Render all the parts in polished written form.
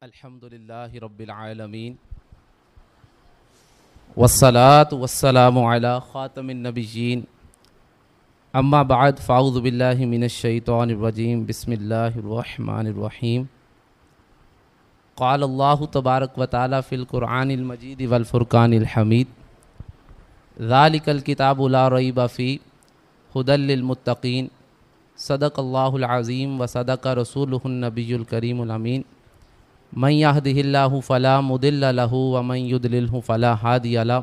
الحمد للہ رب العالمین والصلاة والسلام علی خاتم النبیین اما بعد فاعوذ باللہ من الشیطان الرجیم بسم اللہ الرحمن الرحیم قال اللہ تبارک و تعالی فی القرآن المجید والفرقان الحمید ذالک الکتاب لا ریب فیہ ھدی للمتقین صدق اللہ العظیم و صدق رسولہ النبی الکریم الامین من یہدہ اللہ فلا مضل لہ ومن یضللہ فلا ہادی لہ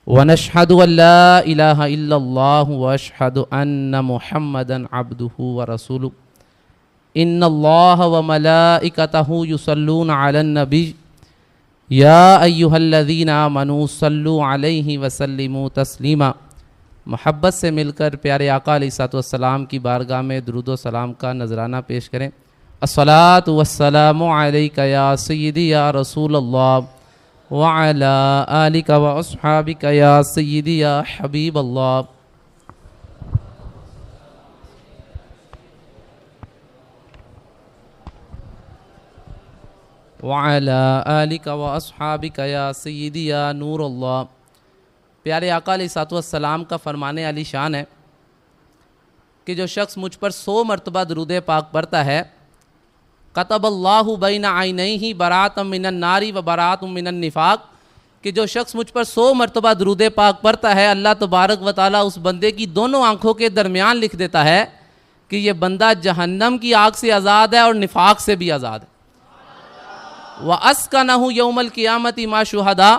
ونشہد ان لا الہ الا اللہ واشہد ان محمدا عبدہ ورسولہ ان اللہ وملائکتہ یصلون علی النبی یا ایہا الذین آمنوا صلوا علیہ وسلموا تسلیما۔ محبت سے مل کر پیارے آقا علیہ السلام کی بارگاہ میں درود و سلام کا نذرانہ پیش کریں۔ الصلاۃ والسلام علیک یا سیدی یا رسول اللہ وعلی آلک واصحابک یا سیدی یا حبیب اللہ۔ وعلی آلک واصحابک یا سیدی یا نور اللہ۔ پیارے آقا علیہ السلام کا فرمان علی شان ہے کہ جو شخص مجھ پر 100 مرتبہ درود پاک پڑھتا ہے کتب اللہ بین عینیہ براۃ من النار و براۃ من النفاق، کہ جو شخص مجھ پر 100 مرتبہ درود پاک پڑھتا ہے اللہ تبارک و تعالیٰ اس بندے کی دونوں آنکھوں کے درمیان لکھ دیتا ہے کہ یہ بندہ جہنم کی آگ سے آزاد ہے اور نفاق سے بھی آزاد ہے۔ وَأَسْكَنَهُ يَوْمَ الْقِيَامَةِ مَعَ الشُّهَدَاءِ،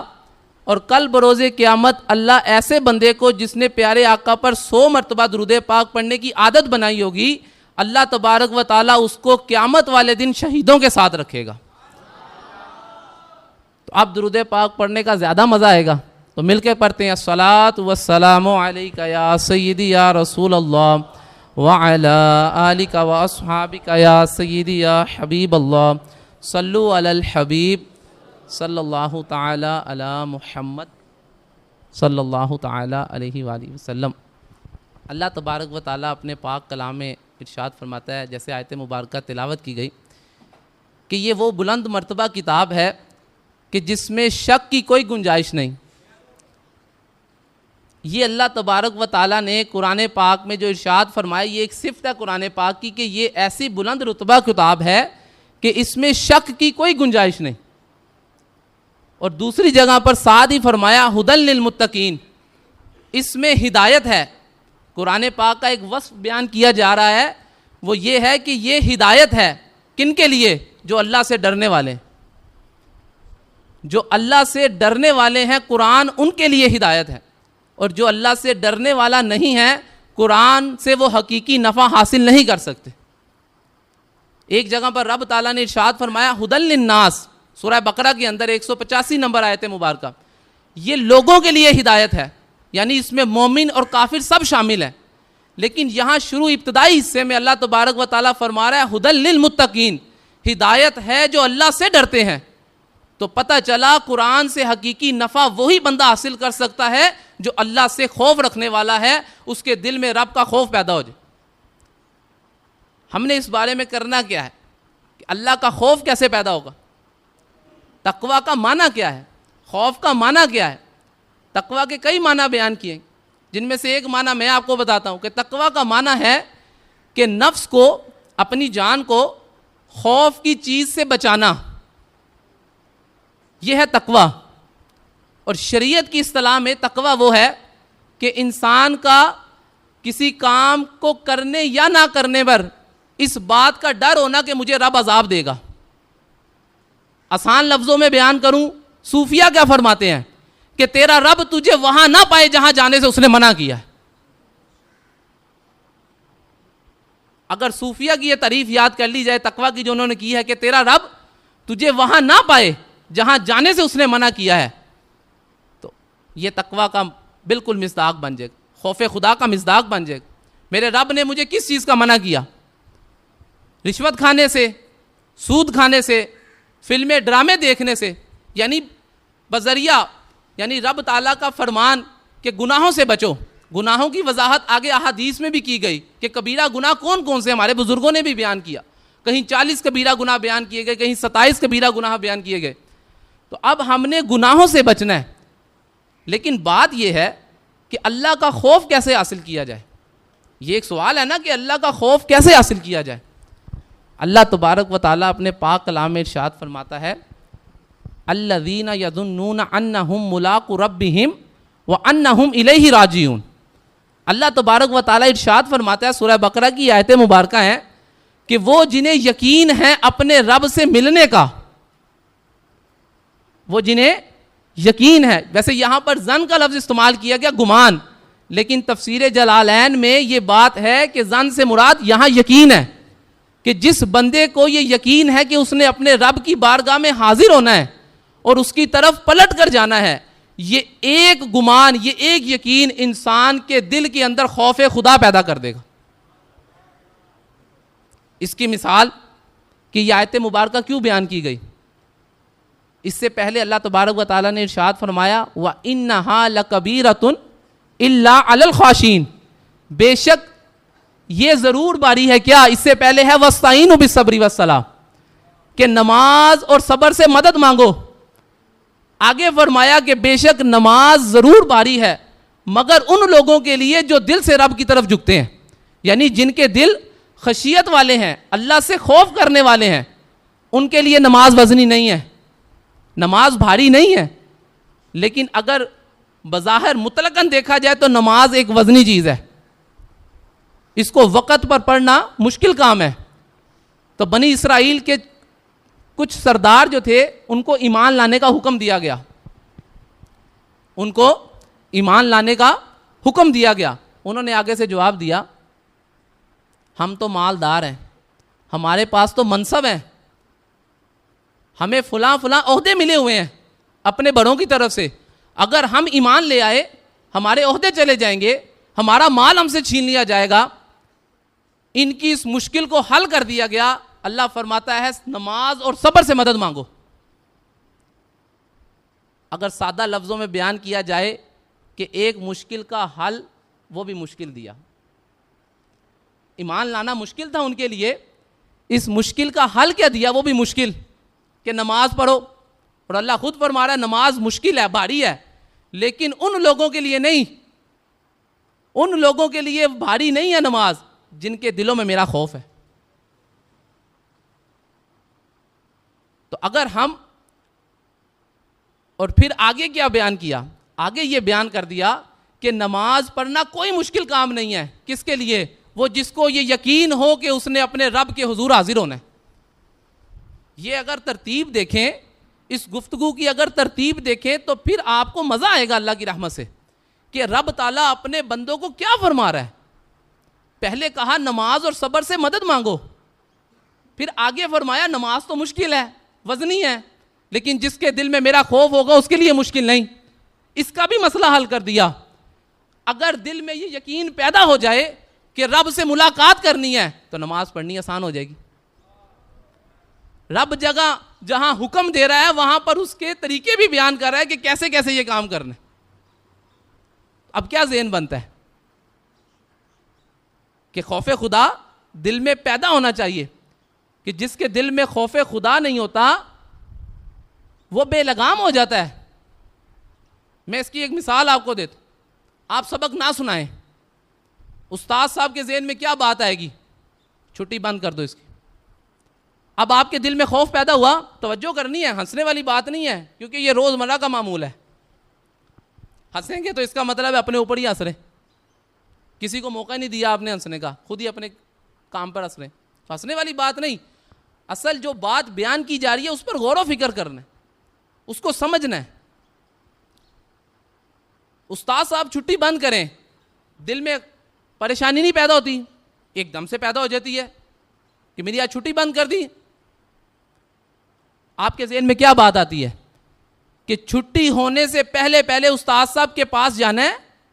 اور کل بروز قیامت اللہ ایسے بندے کو جس نے پیارے آقا پر 100 مرتبہ درود پاک پڑھنے کی عادت بنائی ہوگی، اللہ تبارک و تعالیٰ اس کو قیامت والے دن شہیدوں کے ساتھ رکھے گا۔ تو اب درود پاک پڑھنے کا زیادہ مزہ آئے گا، تو مل کے پڑھتے ہیں الصلاۃ والسلام علیک یا سیدی یا رسول اللہ وعلی آلک واصحابک یا سیدی یا حبیب اللہ۔ صلو علی الحبیب صلی اللہ تعالی علی محمد صلی اللہ تعالی علیہ وآلہ وسلم۔ اللہ تبارک و تعالیٰ اپنے پاک کلام میں ارشاد فرماتا ہے، جیسے آیت مبارکہ تلاوت کی گئی، کہ یہ وہ بلند مرتبہ کتاب ہے کہ جس میں شک کی کوئی گنجائش نہیں۔ یہ اللہ تبارک و تعالیٰ نے قرآن پاک میں جو ارشاد فرمایا، یہ ایک صفت ہے قرآن پاک کی کہ یہ ایسی بلند رتبہ کتاب ہے کہ اس میں شک کی کوئی گنجائش نہیں۔ اور دوسری جگہ پر ساتھ ہی فرمایا ھدی للمتقین، اس میں ہدایت ہے۔ قرآن پاک کا ایک وصف بیان کیا جا رہا ہے، وہ یہ ہے کہ یہ ہدایت ہے کن کے لیے؟ جو اللہ سے ڈرنے والے ہیں۔ جو اللہ سے ڈرنے والے ہیں قرآن ان کے لیے ہدایت ہے، اور جو اللہ سے ڈرنے والا نہیں ہے قرآن سے وہ حقیقی نفع حاصل نہیں کر سکتے۔ ایک جگہ پر رب تعالیٰ نے ارشاد فرمایا ھدی للناس، سورہ بقرہ کے اندر 185 نمبر آیت مبارکہ، یہ لوگوں کے لیے ہدایت ہے، یعنی اس میں مومن اور کافر سب شامل ہیں۔ لیکن یہاں شروع ابتدائی حصے میں اللہ تبارک و تعالیٰ فرما رہا ہے ھدی للمتقین، ہدایت ہے جو اللہ سے ڈرتے ہیں۔ تو پتہ چلا قرآن سے حقیقی نفع وہی بندہ حاصل کر سکتا ہے جو اللہ سے خوف رکھنے والا ہے، اس کے دل میں رب کا خوف پیدا ہو جائے۔ ہم نے اس بارے میں کرنا کیا ہے کہ اللہ کا خوف کیسے پیدا ہوگا، تقویٰ کا معنی کیا ہے، خوف کا معنی کیا ہے۔ تقویٰ کے کئی معنی بیان کیے، جن میں سے ایک معنی میں آپ کو بتاتا ہوں کہ تقویٰ کا معنی ہے کہ نفس کو، اپنی جان کو خوف کی چیز سے بچانا، یہ ہے تقویٰ۔ اور شریعت کی اصطلاح میں تقویٰ وہ ہے کہ انسان کا کسی کام کو کرنے یا نہ کرنے پر اس بات کا ڈر ہونا کہ مجھے رب عذاب دے گا۔ آسان لفظوں میں بیان کروں، صوفیہ کیا فرماتے ہیں کہ تیرا رب تجھے وہاں نہ پائے جہاں جانے سے اس نے منع کیا ہے۔ اگر صوفیہ کی یہ تعریف یاد کر لی جائے تقویٰ کی جو انہوں نے کی ہے کہ تیرا رب تجھے وہاں نہ پائے جہاں جانے سے اس نے منع کیا ہے، تو یہ تقویٰ کا بالکل مصداق بن جائے گا، خوف خدا کا مصداق بن جائے گا۔ میرے رب نے مجھے کس چیز کا منع کیا؟ رشوت کھانے سے، سود کھانے سے، فلمیں ڈرامے دیکھنے سے، یعنی بذریعہ، یعنی رب تعالیٰ کا فرمان کہ گناہوں سے بچو۔ گناہوں کی وضاحت آگے احادیث میں بھی کی گئی کہ کبیرہ گناہ کون کون سے، ہمارے بزرگوں نے بھی بیان کیا۔ کہیں 40 کبیرہ گناہ بیان کیے گئے, کہیں 27 کبیرہ گناہ بیان کیے گئے. تو اب ہم نے گناہوں سے بچنا ہے, لیکن بات یہ ہے کہ اللہ کا خوف کیسے حاصل کیا جائے. یہ ایک سوال ہے نا کہ اللہ کا خوف کیسے حاصل کیا جائے. اللہ تبارک و تعالیٰ اپنے پاک کلام میں ارشاد فرماتا ہے, الذین یظنون انہم ملاقو ربہم وانہم الیہ راجعون. اللہ تبارک و تعالیٰ ارشاد فرماتا ہے, سورہ بقرہ کی آیت مبارکہ ہیں, کہ وہ جنہیں یقین ہے اپنے رب سے ملنے کا, وہ جنہیں یقین ہے. ویسے یہاں پر ظن کا لفظ استعمال کیا گیا, گمان, لیکن تفسیر جلالین میں یہ بات ہے کہ ظن سے مراد یہاں یقین ہے, کہ جس بندے کو یہ یقین ہے کہ اس نے اپنے رب کی بارگاہ میں حاضر ہونا ہے اور اس کی طرف پلٹ کر جانا ہے, یہ ایک گمان, یہ ایک یقین انسان کے دل کے اندر خوف خدا پیدا کر دے گا. اس کی مثال کہ یہ آیت مبارکہ کیوں بیان کی گئی. اس سے پہلے اللہ تبارک و تعالیٰ نے ارشاد فرمایا, وَإِنَّهَا لَكَبِيرَةٌ إِلَّا عَلَى الْخَاشِينَ, بے شک یہ ضرور باری ہے. کیا اس سے پہلے ہے وَاسْتَعِينُوا بِالصَّبْرِ وَالصَّلَاةِ, کہ نماز اور صبر سے مدد مانگو. آگے فرمایا کہ بے شک نماز ضرور باری ہے مگر ان لوگوں کے لیے جو دل سے رب کی طرف جھکتے ہیں, یعنی جن کے دل خشیت والے ہیں, اللہ سے خوف کرنے والے ہیں, ان کے لیے نماز وزنی نہیں ہے, نماز بھاری نہیں ہے. لیکن اگر بظاہر مطلقاً دیکھا جائے تو نماز ایک وزنی چیز ہے, اس کو وقت پر پڑھنا مشکل کام ہے. تو بنی اسرائیل کے کچھ سردار جو تھے ان کو ایمان لانے کا حکم دیا گیا, ان کو ایمان لانے کا حکم دیا گیا. انہوں نے آگے سے جواب دیا, ہم تو مالدار ہیں, ہمارے پاس تو منصب ہیں, ہمیں فلاں فلاں عہدے ملے ہوئے ہیں اپنے بڑوں کی طرف سے, اگر ہم ایمان لے آئے ہمارے عہدے چلے جائیں گے, ہمارا مال ہم سے چھین لیا جائے گا. ان کی اس مشکل کو حل کر دیا گیا. اللہ فرماتا ہے نماز اور صبر سے مدد مانگو. اگر سادہ لفظوں میں بیان کیا جائے کہ ایک مشکل کا حل, وہ بھی مشکل دیا. ایمان لانا مشکل تھا ان کے لیے, اس مشکل کا حل کیا دیا, وہ بھی مشکل, کہ نماز پڑھو. اور اللہ خود فرما رہا ہے نماز مشکل ہے, بھاری ہے, لیکن ان لوگوں کے لیے نہیں, ان لوگوں کے لیے بھاری نہیں ہے نماز جن کے دلوں میں میرا خوف ہے. تو اگر ہم, اور پھر آگے کیا بیان کیا, آگے یہ بیان کر دیا کہ نماز پڑھنا کوئی مشکل کام نہیں ہے. کس کے لیے؟ وہ جس کو یہ یقین ہو کہ اس نے اپنے رب کے حضور حاضر ہونا ہے. یہ اگر ترتیب دیکھیں, اس گفتگو کی اگر ترتیب دیکھیں تو پھر آپ کو مزہ آئے گا اللہ کی رحمت سے کہ رب تعالیٰ اپنے بندوں کو کیا فرما رہا ہے. پہلے کہا نماز اور صبر سے مدد مانگو, پھر آگے فرمایا نماز تو مشکل ہے, وزنی ہے, لیکن جس کے دل میں میرا خوف ہوگا اس کے لیے مشکل نہیں. اس کا بھی مسئلہ حل کر دیا. اگر دل میں یہ یقین پیدا ہو جائے کہ رب سے ملاقات کرنی ہے تو نماز پڑھنی آسان ہو جائے گی. رب جگہ جہاں حکم دے رہا ہے وہاں پر اس کے طریقے بھی بیان کر رہا ہے کہ کیسے کیسے یہ کام کرنا ہے. اب کیا ذہن بنتا ہے کہ خوف خدا دل میں پیدا ہونا چاہیے, کہ جس کے دل میں خوف خدا نہیں ہوتا وہ بے لگام ہو جاتا ہے. میں اس کی ایک مثال آپ کو دیتا ہوں. آپ سبق نہ سنائیں, استاد صاحب کے ذہن میں کیا بات آئے گی, چھٹی بند کر دو اس کی. اب آپ کے دل میں خوف پیدا ہوا, توجہ کرنی ہے, ہنسنے والی بات نہیں ہے, کیونکہ یہ روزمرہ کا معمول ہے. ہنسیں گے تو اس کا مطلب ہے اپنے اوپر ہی ہنس رہے, کسی کو موقع نہیں دیا آپ نے ہنسنے کا, خود ہی اپنے کام پر ہنس رہے. ہنسنے والی بات نہیں, اصل جو بات بیان کی جا رہی ہے اس پر غور و فکر کرنا ہے, اس کو سمجھنا ہے. استاد صاحب چھٹی بند کریں, دل میں پریشانی نہیں پیدا ہوتی, ایک دم سے پیدا ہو جاتی ہے کہ میری آج چھٹی بند کر دی. آپ کے ذہن میں کیا بات آتی ہے کہ چھٹی ہونے سے پہلے پہلے استاد صاحب کے پاس جانا ہے,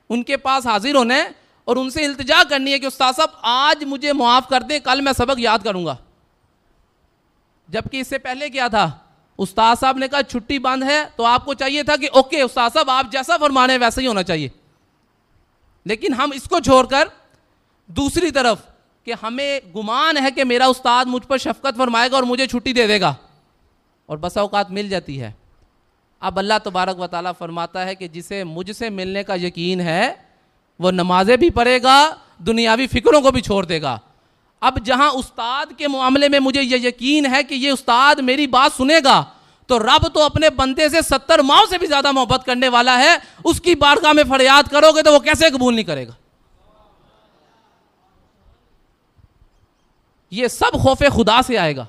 ان کے پاس حاضر ہونا ہے اور ان سے التجا کرنی ہے کہ استاد صاحب آج مجھے معاف کر دیں, کل میں سبق یاد کروں گا. جبکہ اس سے پہلے کیا تھا, استاد صاحب نے کہا چھٹی بند ہے تو آپ کو چاہیے تھا کہ اوکے استاد صاحب آپ جیسا فرمانے ویسا ہی ہونا چاہیے. لیکن ہم اس کو چھوڑ کر دوسری طرف کہ ہمیں گمان ہے کہ میرا استاد مجھ پر شفقت فرمائے گا اور مجھے چھٹی دے دے گا، اور بسا اوقات مل جاتی ہے۔ اب اللہ تبارک و تعالیٰ فرماتا ہے کہ جسے مجھ سے ملنے کا یقین ہے وہ نمازیں بھی پڑھے گا، دنیاوی فکروں کو بھی چھوڑ دے گا۔ اب جہاں استاد کے معاملے میں مجھے یہ یقین ہے کہ یہ استاد میری بات سنے گا، تو رب تو اپنے بندے سے 70 ماؤں سے بھی زیادہ محبت کرنے والا ہے، اس کی بارگاہ میں فریاد کرو گے تو وہ کیسے قبول نہیں کرے گا؟ یہ سب خوف خدا سے آئے گا،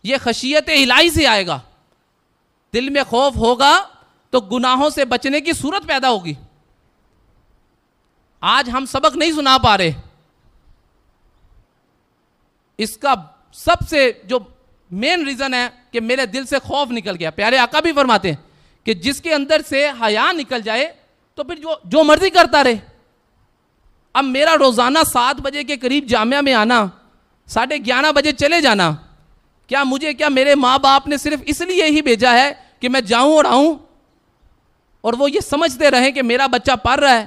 یہ خشیت الہی سے آئے گا۔ دل میں خوف ہوگا تو گناہوں سے بچنے کی صورت پیدا ہوگی۔ آج ہم سبق نہیں سنا پا رہے، اس کا سب سے جو مین ریزن ہے کہ میرے دل سے خوف نکل گیا۔ پیارے آقا بھی فرماتے ہیں کہ جس کے اندر سے حیا نکل جائے تو پھر جو مرضی کرتا رہے۔ اب میرا روزانہ 7 بجے کے قریب جامعہ میں آنا، 11:30 بجے چلے جانا، کیا میرے ماں باپ نے صرف اس لیے ہی بھیجا ہے کہ میں جاؤں اور آؤں اور وہ یہ سمجھتے رہیں کہ میرا بچہ پڑھ رہا ہے؟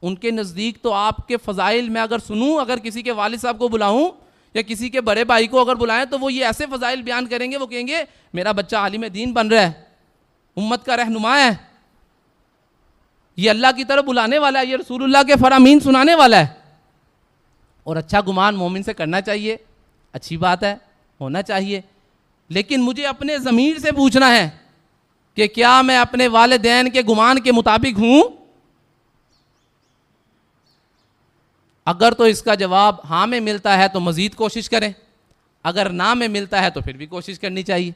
ان کے نزدیک تو آپ کے فضائل میں اگر سنوں، اگر کسی کے والد صاحب کو بلاؤں یا کسی کے بڑے بھائی کو اگر بلائیں تو وہ یہ ایسے فضائل بیان کریں گے، وہ کہیں گے میرا بچہ عالم دین بن رہا ہے، امت کا رہنما ہے، یہ اللہ کی طرف بلانے والا ہے، یہ رسول اللہ کے فرامین سنانے والا ہے۔ اور اچھا گمان مومن سے کرنا چاہیے، اچھی بات ہے، ہونا چاہیے، لیکن مجھے اپنے ضمیر سے پوچھنا ہے کہ کیا میں اپنے والدین کے گمان کے مطابق ہوں؟ اگر تو اس کا جواب ہاں میں ملتا ہے تو مزید کوشش کریں، اگر نہ میں ملتا ہے تو پھر بھی کوشش کرنی چاہیے۔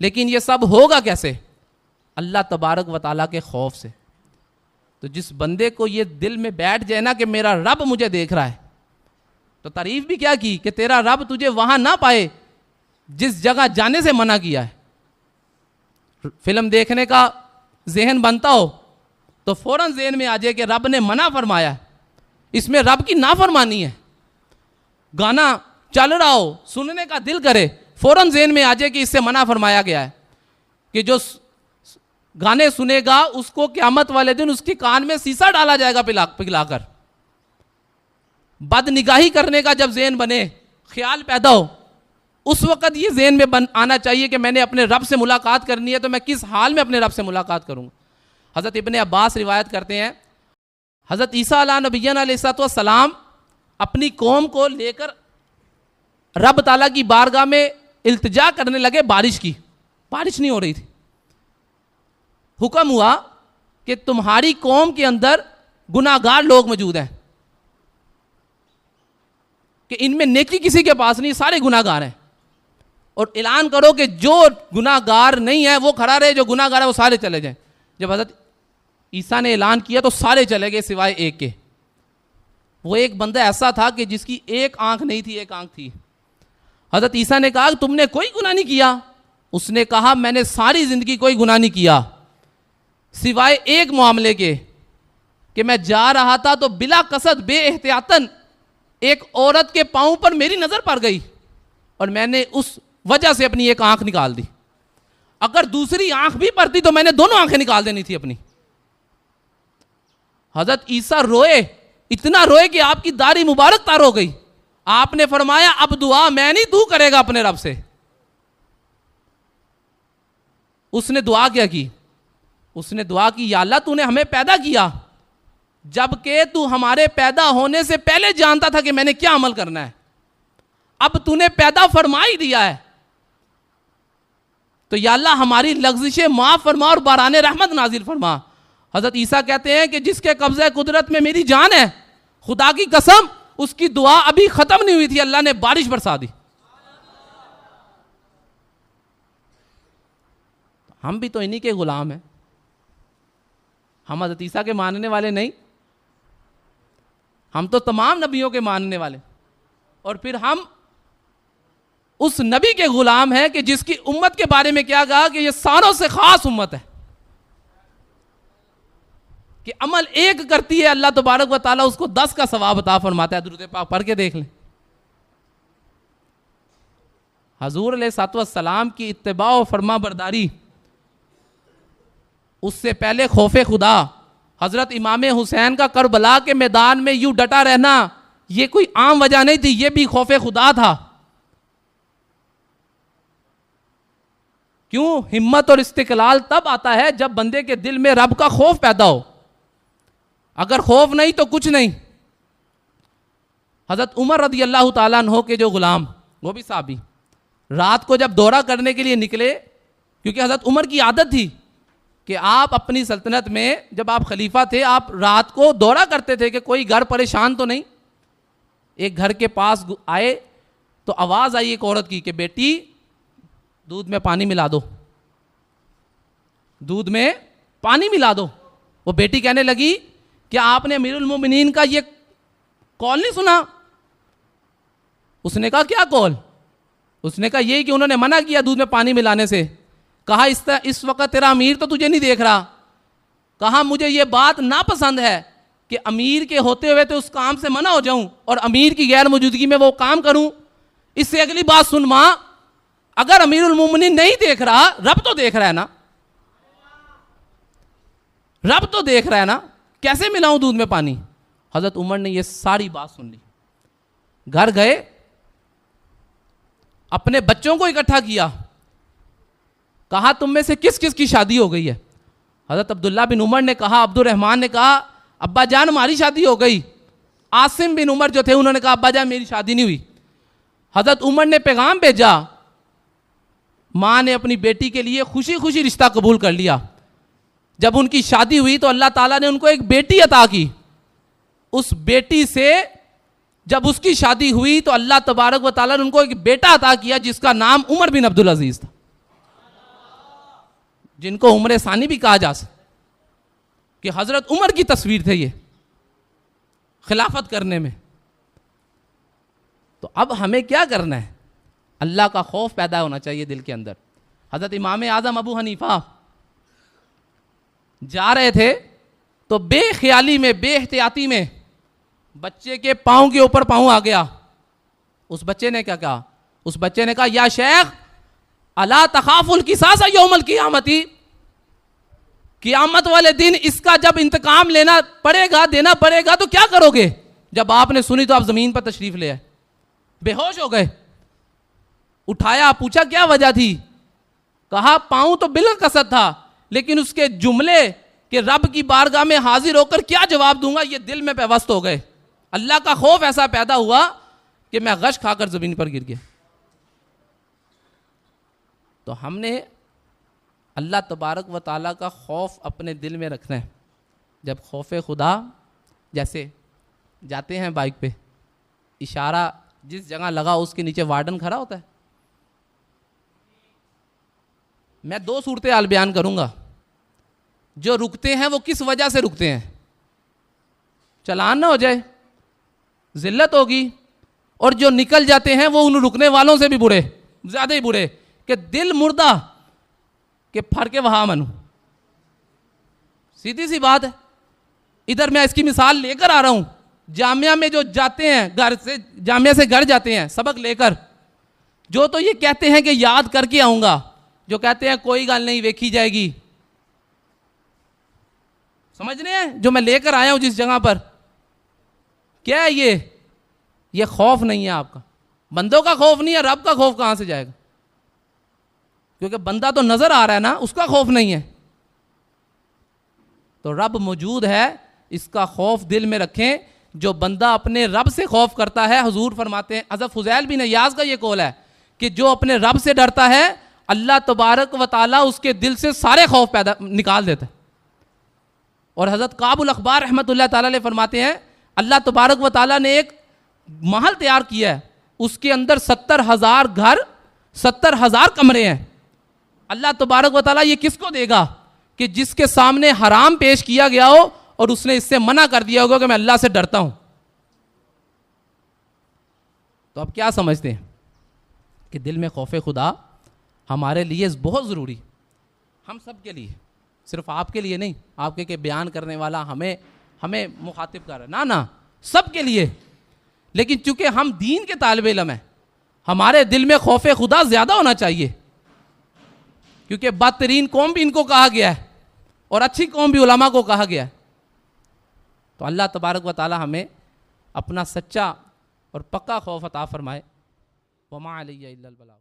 لیکن یہ سب ہوگا کیسے؟ اللہ تبارک و تعالیٰ کے خوف سے۔ تو جس بندے کو یہ دل میں بیٹھ جائے نا کہ میرا رب مجھے دیکھ رہا ہے، تو تعریف بھی کیا کی کہ تیرا رب تجھے وہاں نہ پائے جس جگہ جانے سے منع کیا ہے۔ فلم دیکھنے کا ذہن بنتا ہو تو فوراً ذہن میں آ جائے کہ رب نے منع فرمایا ہے، اس میں رب کی نافرمانی ہے۔ گانا چل رہا ہو، سننے کا دل کرے، فوراً ذہن میں آ جائے کہ اس سے منع فرمایا گیا ہے، کہ جو گانے سنے گا اس کو قیامت والے دن اس کی کان میں سیسا ڈالا جائے گا پگھلا کر۔ بد نگاہی کرنے کا جب ذہن بنے، خیال پیدا ہو، اس وقت یہ ذہن میں آنا چاہیے کہ میں نے اپنے رب سے ملاقات کرنی ہے تو میں کس حال میں اپنے رب سے ملاقات کروں گا۔ حضرت ابن عباس روایت کرتے ہیں، حضرت عیسیٰ علیہ نبینا علیہ السلام اپنی قوم کو لے کر رب تعالیٰ کی بارگاہ میں التجا کرنے لگے، بارش نہیں ہو رہی تھی۔ حکم ہوا کہ تمہاری قوم کے اندر گناہگار لوگ موجود ہیں، کہ ان میں نیکی کسی کے پاس نہیں، سارے گناہگار ہیں، اور اعلان کرو کہ جو گناہگار نہیں ہے وہ کھڑا رہے، جو گناہگار ہے وہ سارے چلے جائیں۔ جب حضرت عیسیٰ نے اعلان کیا تو سارے چلے گئے سوائے ایک کے۔ وہ ایک بندہ ایسا تھا کہ جس کی ایک آنکھ نہیں تھی، ایک آنکھ تھی۔ حضرت عیسیٰ نے کہا کہ تم نے کوئی گناہ نہیں کیا؟ اس نے کہا میں نے ساری زندگی کوئی گناہ نہیں کیا سوائے ایک معاملے کے، کہ میں جا رہا تھا تو بلا قصد بے احتیاطاً ایک عورت کے پاؤں پر میری نظر پڑ گئی اور میں نے اس وجہ سے اپنی ایک آنکھ نکال دی۔ اگر دوسری آنکھ بھی پڑتی تو میں نے دونوں آنکھیں نکال دینی تھی اپنی۔ حضرت عیسیٰ روئے، اتنا روئے کہ آپ کی داڑھی مبارک تار ہو گئی۔ آپ نے فرمایا اب دعا میں نہیں، تو کرے گا اپنے رب سے۔ اس نے دعا کیا کی؟ اس نے دعا کی، یا اللہ تو نے ہمیں پیدا کیا جبکہ تو ہمارے پیدا ہونے سے پہلے جانتا تھا کہ میں نے کیا عمل کرنا ہے، اب تو نے پیدا فرما ہی دیا ہے، تو یا اللہ ہماری لغزشیں معاف فرما اور باران رحمت نازل فرما۔ حضرت عیسیٰ کہتے ہیں کہ جس کے قبضہ قدرت میں میری جان ہے، خدا کی قسم اس کی دعا ابھی ختم نہیں ہوئی تھی، اللہ نے بارش برسا دی۔ ہم بھی تو انہی کے غلام ہیں، ہم حضرت عیسیٰ کے ماننے والے نہیں، ہم تو تمام نبیوں کے ماننے والے، اور پھر ہم اس نبی کے غلام ہیں کہ جس کی امت کے بارے میں کیا کہا کہ یہ ساروں سے خاص امت ہے، کہ عمل ایک کرتی ہے اللہ تبارک و تعالیٰ اس کو 10 کا ثواب عطا فرماتا ہے۔ درود پاک پڑھ کے دیکھ لیں۔ حضور علیہ السلام کی اتباع و فرما برداری، اس سے پہلے خوف خدا حضرت امام حسین کا کربلا کے میدان میں یوں ڈٹا رہنا یہ کوئی عام وجہ نہیں تھی، یہ بھی خوف خدا تھا. کیوں؟ ہمت اور استقلال تب آتا ہے جب بندے کے دل میں رب کا خوف پیدا ہو. اگر خوف نہیں تو کچھ نہیں. حضرت عمر رضی اللہ تعالیٰ عنہ کے جو غلام، وہ بھی صحابی، رات کو جب دورہ کرنے کے لیے نکلے، کیونکہ حضرت عمر کی عادت تھی کہ آپ اپنی سلطنت میں جب آپ خلیفہ تھے آپ رات کو دورہ کرتے تھے کہ کوئی گھر پریشان تو نہیں. ایک گھر کے پاس آئے تو آواز آئی ایک عورت کی کہ بیٹی دودھ میں پانی ملا دو، دودھ میں پانی ملا دو. وہ بیٹی کہنے لگی کیا آپ نے امیر المومنین کا یہ کال نہیں سنا؟ اس نے کہا کیا کال؟ اس نے کہا یہ کہ انہوں نے منع کیا دودھ میں پانی ملانے سے. کہا اس وقت تیرا امیر تو تجھے نہیں دیکھ رہا. کہا مجھے یہ بات ناپسند ہے کہ امیر کے ہوتے ہوئے تو اس کام سے منع ہو جاؤں اور امیر کی غیر موجودگی میں وہ کام کروں. اس سے اگلی بات سن ماں، اگر امیر المومنین نہیں دیکھ رہا رب تو دیکھ رہا ہے نا، رب تو دیکھ رہا ہے نا، کیسے ملاؤں دودھ میں پانی؟ حضرت عمر نے یہ ساری بات سن لی. گھر گئے، اپنے بچوں کو اکٹھا کیا، کہا تم میں سے کس کس کی شادی ہو گئی ہے؟ حضرت عبداللہ بن عمر نے کہا، عبد الرحمن نے کہا ابا جان ہماری شادی ہو گئی. عاصم بن عمر جو تھے انہوں نے کہا ابا جان میری شادی نہیں ہوئی. حضرت عمر نے پیغام بھیجا، ماں نے اپنی بیٹی کے لیے خوشی خوشی رشتہ قبول کر لیا. جب ان کی شادی ہوئی تو اللہ تعالیٰ نے ان کو ایک بیٹی عطا کی. اس بیٹی سے جب اس کی شادی ہوئی تو اللہ تبارک و تعالیٰ نے ان کو ایک بیٹا عطا کیا جس کا نام عمر بن عبدالعزیز تھا، جن کو عمر ثانی بھی کہا جا سکتا کہ حضرت عمر کی تصویر تھے یہ خلافت کرنے میں. تو اب ہمیں کیا کرنا ہے؟ اللہ کا خوف پیدا ہونا چاہیے دل کے اندر. حضرت امام اعظم ابو حنیفہ جا رہے تھے تو بے خیالی میں، بے احتیاطی میں بچے کے پاؤں کے اوپر پاؤں آ گیا. اس بچے نے کیا کہا؟ اس بچے نے کہا یا شیخ الا تخاف القصاص یوم القیامتی، قیامت والے دن اس کا جب انتقام لینا پڑے گا، دینا پڑے گا تو کیا کرو گے؟ جب آپ نے سنی تو آپ زمین پر تشریف لے آئے، بے ہوش ہو گئے. اٹھایا، پوچھا کیا وجہ تھی؟ کہا پاؤں تو بالکثرت تھا لیکن اس کے جملے کہ رب کی بارگاہ میں حاضر ہو کر کیا جواب دوں گا یہ دل میں پیوست ہو گئے. اللہ کا خوف ایسا پیدا ہوا کہ میں غش کھا کر زمین پر گر گیا. تو ہم نے اللہ تبارک و تعالیٰ کا خوف اپنے دل میں رکھنا ہے. جب خوف خدا، جیسے جاتے ہیں بائک پہ، اشارہ جس جگہ لگا اس کے نیچے وارڈن کھڑا ہوتا ہے. میں دو صورتحال بیان کروں گا. جو رکتے ہیں وہ کس وجہ سے رکتے ہیں؟ چلان نہ ہو جائے، ذلت ہوگی. اور جو نکل جاتے ہیں وہ ان رکنے والوں سے بھی برے، زیادہ ہی برے، کہ دل مردہ کہ پھر کے وہاں منو. سیدھی سی بات ہے. ادھر میں اس کی مثال لے کر آ رہا ہوں. جامعہ میں جو جاتے ہیں، گھر سے جامعہ سے گھر جاتے ہیں سبق لے کر، جو تو یہ کہتے ہیں کہ یاد کر کے آؤں گا، جو کہتے ہیں کوئی گل نہیں ویکھی جائے گی. سمجھ رہے ہیں جو میں لے کر آیا ہوں جس جگہ پر؟ کیا ہے یہ خوف نہیں ہے آپ کا. بندوں کا خوف نہیں ہے، رب کا خوف کہاں سے جائے گا؟ کیونکہ بندہ تو نظر آ رہا ہے نا، اس کا خوف نہیں ہے. تو رب موجود ہے، اس کا خوف دل میں رکھیں. جو بندہ اپنے رب سے خوف کرتا ہے، حضور فرماتے ہیں، حضرت فضیل بن عیاض کا یہ قول ہے کہ جو اپنے رب سے ڈرتا ہے اللہ تبارک و تعالیٰ اس کے دل سے سارے خوف نکال دیتا ہے. اور حضرت کعب الاخبار رحمۃ اللہ تعالیٰ علیہ فرماتے ہیں اللہ تبارک و تعالیٰ نے ایک محل تیار کیا ہے، اس کے اندر 70,000 گھر، 70,000 کمرے ہیں. اللہ تبارک و تعالیٰ یہ کس کو دے گا؟ کہ جس کے سامنے حرام پیش کیا گیا ہو اور اس نے اس سے منع کر دیا ہوگا کہ میں اللہ سے ڈرتا ہوں. تو اب کیا سمجھتے ہیں کہ دل میں خوف خدا ہمارے لیے بہت ضروری، ہم سب کے لیے، صرف آپ کے لیے نہیں. آپ کے بیان کرنے والا ہمیں مخاطب کر رہا ہے، نہ سب کے لیے. لیکن چونکہ ہم دین کے طالب علم ہیں، ہمارے دل میں خوف خدا زیادہ ہونا چاہیے. کیونکہ بدترین قوم بھی ان کو کہا گیا ہے اور اچھی قوم بھی علماء کو کہا گیا ہے. تو اللہ تبارک و تعالی ہمیں اپنا سچا اور پکا خوف عطا فرمائے۔ وما علیہ الا البلاغ۔